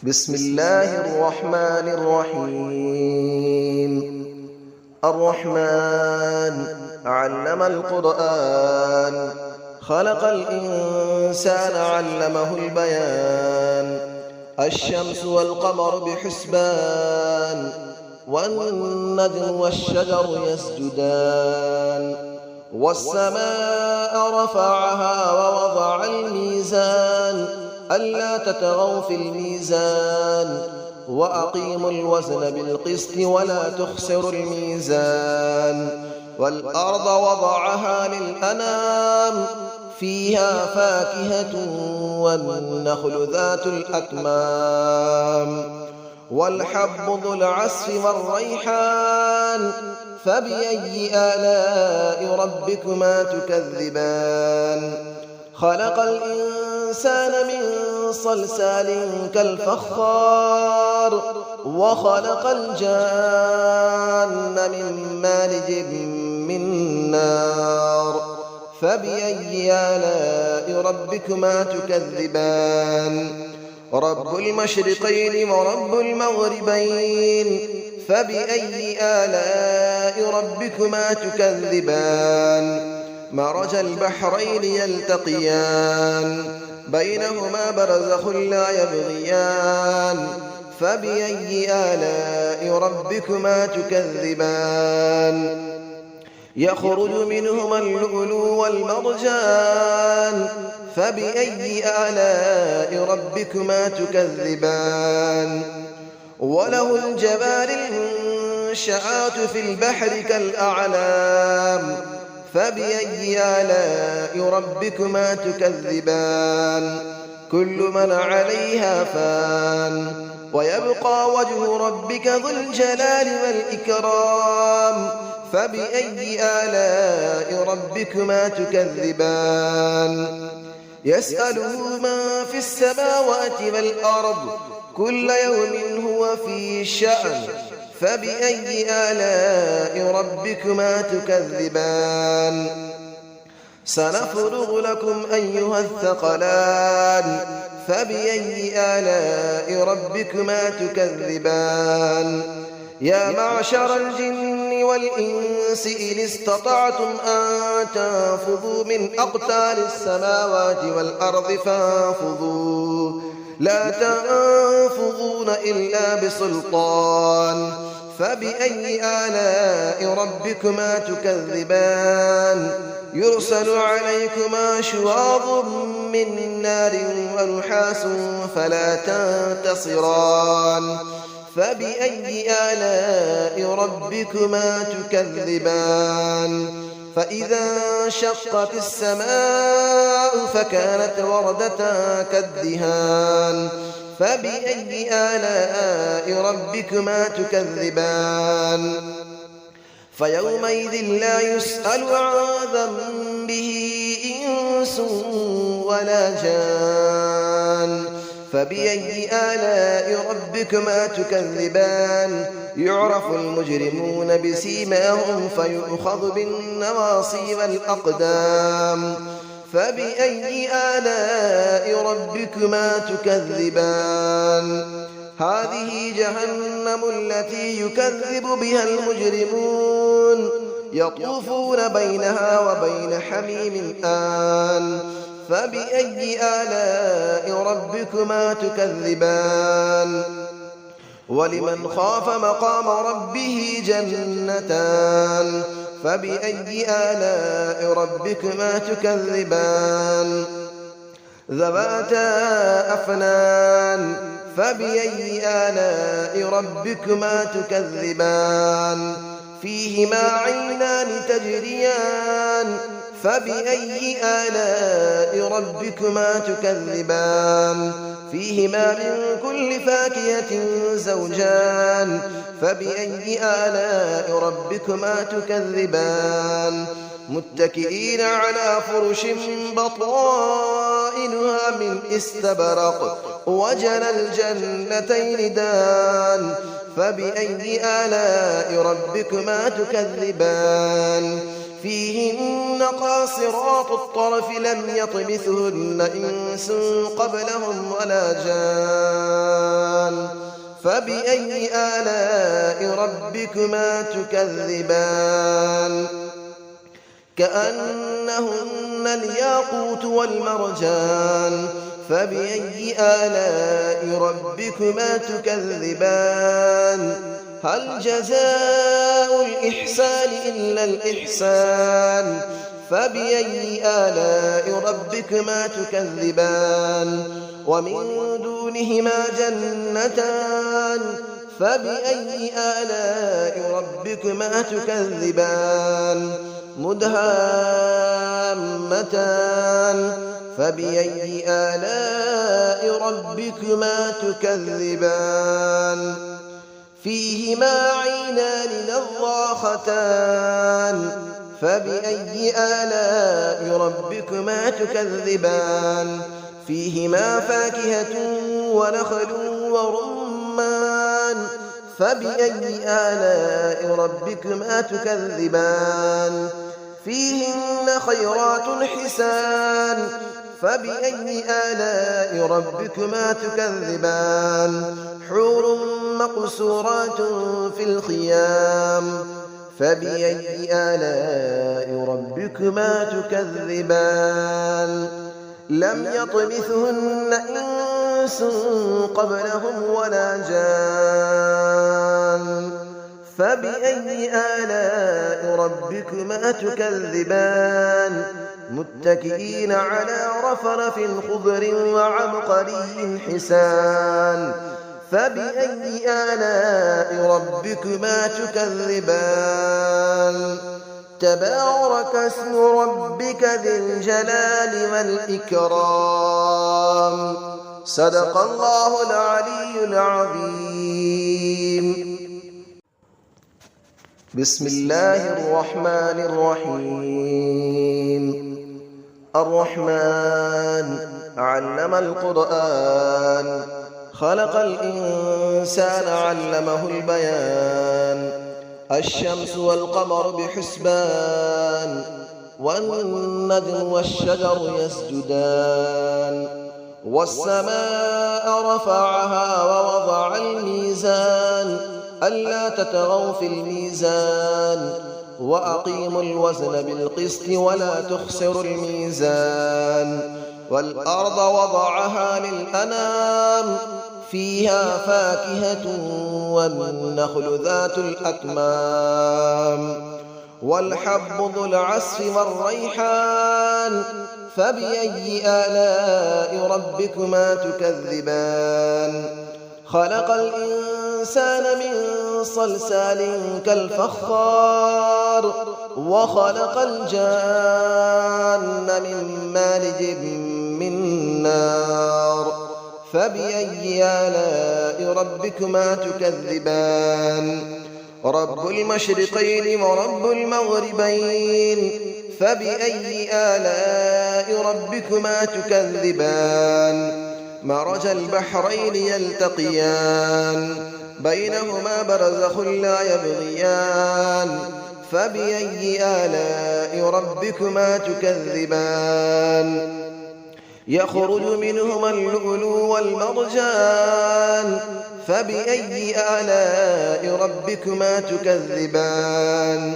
بسم الله الرحمن الرحيم. الرحمن علم القرآن، خلق الإنسان علمه البيان. الشمس والقمر بحسبان، والنجم والشجر يسجدان. والسماء رفعها ووضع الميزان، ألا تطغوا في الميزان، وأقيموا الوزن بالقسط ولا تخسروا الميزان. والأرض وضعها للأنام، فيها فاكهة والنخل ذات الأكمام. والحب ذو العصف والريحان، فبأي آلاء ربكما تكذبان. خلق الإنسان من صلصال كالفخار، وخلق الجان من مارج من نار. فبأي آلاء ربكما تكذبان. رب المشرقين ورب المغربين، فبأي آلاء ربكما تكذبان. مرج البحرين يلتقيان، بينهما برزخ لا يبغيان. فبأي آلاء ربكما تكذبان. يخرج منهما اللؤلؤ والمرجان، فبأي آلاء ربكما تكذبان. وله الجوار المنشآت في البحر كالأعلام، فبأي آلاء ربكما تكذبان. كل من عليها فان، ويبقى وجه ربك ذو الجلال والإكرام. فبأي آلاء ربكما تكذبان. يسأله من في السماوات والأرض، كل يوم هو في شأن. فبأي آلاء ربكما تكذبان. سنفرغ لكم أيها الثقلان، فبأي آلاء ربكما تكذبان. يا معشر الجن والإنس إن استطعتم أن تنفذوا من أقطار السماوات والأرض فانفذوا، لا تنفذون إلا بسلطان. فبأي آلاء ربكما تكذبان. يرسل عليكما شواظ من نار ونحاس فلا تنتصران. فبأي آلاء ربكما تكذبان. فإذا انشقت السماء فكانت وردة كالدهان. فبأي آلاء ربكما تكذبان. فيومئذ لا يسأل عن ذنبه إنس ولا جان. فبأي آلاء ربكما تكذبان. يعرف المجرمون بسيماهم فيؤخذ بالنواصي والأقدام. فبأي آلاء ربكما تكذبان. هذه جهنم التي يكذب بها المجرمون، يطوفون بينها وبين حميم آن. فبأي آلاء ربكما تكذبان. ولمن خاف مقام ربه جنتان. فبأي آلاء ربكما تكذبان. ذواتا أفنان. فبأي آلاء ربكما تكذبان. فيهما عينان تجريان. فبأي آلاء ربكما تكذبان. فيهما من كل فاكهة زوجان. فبأي آلاء ربكما تكذبان. متكئين على فرش بطائنها من استبرق، وجنى الجنتين دان. فبأي آلاء ربكما تكذبان. فيهن قاصرات الطرف لم يطمثهن إنس قبلهم ولا جان. فبأي آلاء ربكما تكذبان كأنهن الياقوت والمرجان فبأي آلاء ربكما تكذبان هل جزاء الإحسان إلا الإحسان فبأي آلاء ربكما تكذبان ومن دونهما جنتان فبأي آلاء ربكما تكذبان مدهامتان فبأي آلاء ربكما تكذبان فيهما عينان نضاختان فبأي آلاء ربكما تكذبان فيهما فاكهة ونخل ورمان فبأي آلاء ربكما تكذبان فيهن خيرات حسان فبأي آلاء ربكما تكذبان حور مقصورات في الخيام فبأي آلاء ربكما تكذبان لم يطمثهن إنس قبلهم ولا جان فبأي آلاء ربكما تكذبان متكئين على رفرف خضر وعبقري حسان فبأي آلاء ربكما تكذبان تبارك اسم ربك ذي الجلال والإكرام صدق الله العلي العظيم بسم الله الرحمن الرحيم الرحمن علم القرآن خلق الإنسان علمه البيان الشمس والقمر بحسبان والنجم والشجر يسجدان والسماء رفعها ووضع الميزان ألا تطغوا في الميزان وأقيموا الوزن بالقسط ولا تخسروا الميزان والأرض وضعها للأنام فيها فاكهة والنخل ذات الأكمام والحب ذو العصف والريحان فبأي آلاء ربكما تكذبان خلق الإنسان من صلصال كالفخار وخلق الجان من مارج من نار فبأي آلاء ربكما تكذبان رب المشرقين ورب المغربين فبأي آلاء ربكما تكذبان مرج البحرين يلتقيان بينهما برزخ لا يبغيان فبأي آلاء ربكما تكذبان يخرج منهما اللؤلؤ والمرجان فبأي آلاء ربكما تكذبان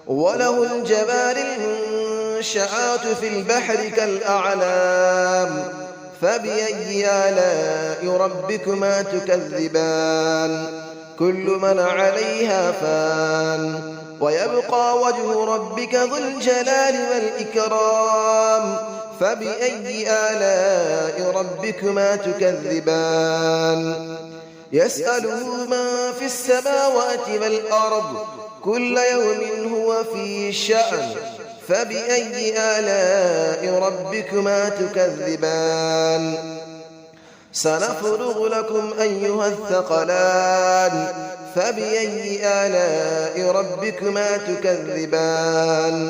وله الجبال المنشآت في البحر كالأعلام فبأي آلاء ربكما تكذبان كل من عليها فان ويبقى وجه ربك ذو الجلال والإكرام فبأي آلاء ربكما تكذبان يسأله من في السماوات والأرض كل يوم هو في شأن فبأي آلاء ربكما تكذبان سنفرغ لكم أيها الثقلان فبأي آلاء ربكما تكذبان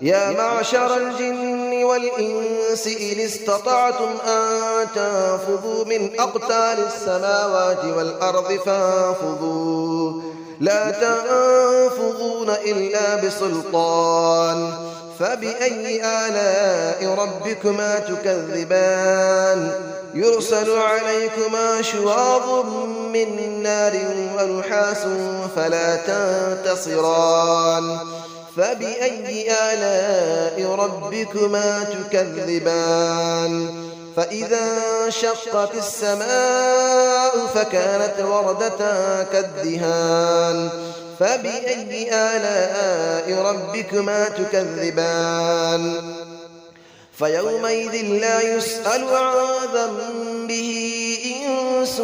يا معشر الجن والإنس إن استطعتم أن تنفذوا من أقطار السماوات والأرض فانفذوا لا تنفذون إلا بسلطان فبأي آلاء ربكما تكذبان يرسل عليكما شواظ من نار ونحاس فلا تنتصران فبأي آلاء ربكما تكذبان فإذا انشقت السماء فكانت وردة كالدهان فبأي آلاء ربكما تكذبان فيومئذ لا يسأل عن ذنبه إنس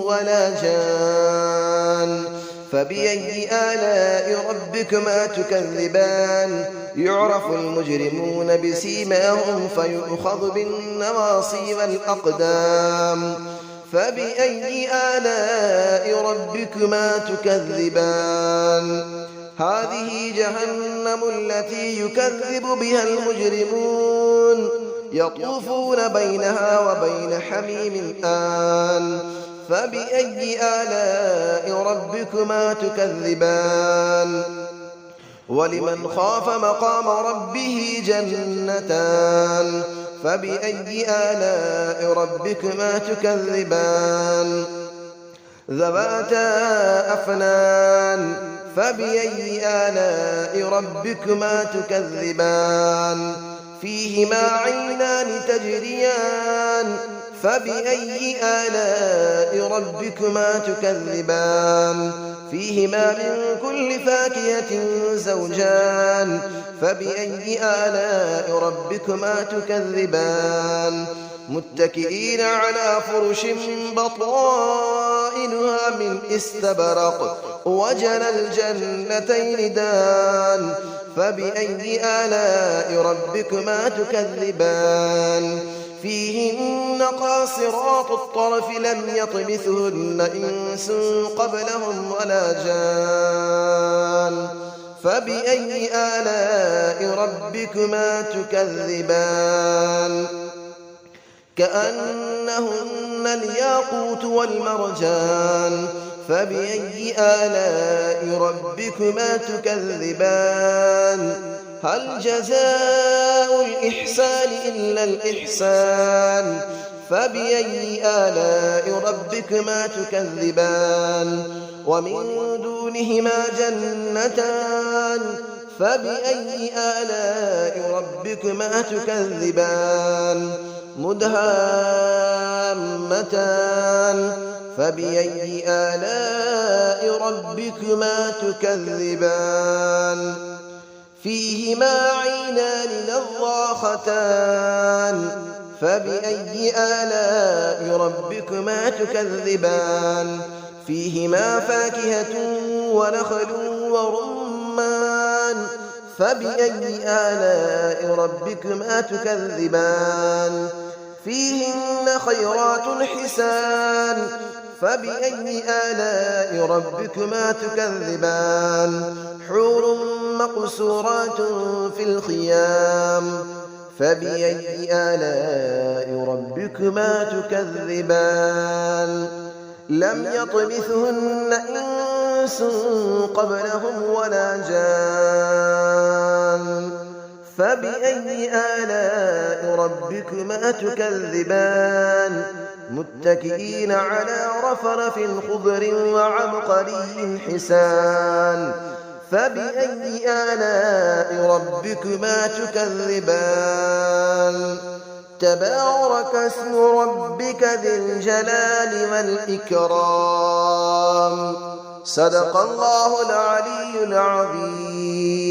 ولا جان فبأي آلاء ربكما تكذبان يعرف المجرمون بسيماهم فيؤخذ بالنواصي والأقدام فبأي آلاء ربكما تكذبان هذه جهنم التي يكذب بها المجرمون يطوفون بينها وبين حميم آن فبأي آلاء ربكما تكذبان ولمن خاف مقام ربه جنتان فبأي آلاء ربكما تكذبان ذواتا أفنان فبأي آلاء ربكما تكذبان فيهما عينان تجريان فبأي آلاء ربكما تكذبان فيهما من كل فاكهة زوجان فبأي آلاء ربكما تكذبان متكئين على فرش بطائنها من استبرق وجنى الجنتين دان فبأي آلاء ربكما تكذبان فيهن قاصرات الطرف لم يطمثهن إنس قبلهم ولا جان فبأي آلاء ربكما تكذبان كأنهن الياقوت والمرجان فبأي آلاء ربكما تكذبان هل جزاء الإحسان إلا الإحسان فبأي آلاء ربكما تكذبان ومن دونهما جنتان فبأي آلاء ربكما تكذبان مدهامتان فبأي آلاء ربكما تكذبان فيهما عينان نضاختان فبأي آلاء ربكما تكذبان فيهما فاكهة ونخل ورمان فبأي آلاء ربكما تكذبان فيهن خيرات حسان فبأي آلاء ربكما تكذبان حور مقصورات في الخيام فبأي آلاء ربكما تكذبان لم يطمثهن إنس قبلهم ولا جان فبأي آلاء ربكما تكذبان متكئين على رفرف خضر وعبقري حسان فبأي آلاء ربكما تكذبان تبارك اسم ربك ذي الجلال والإكرام صدق الله العلي العظيم.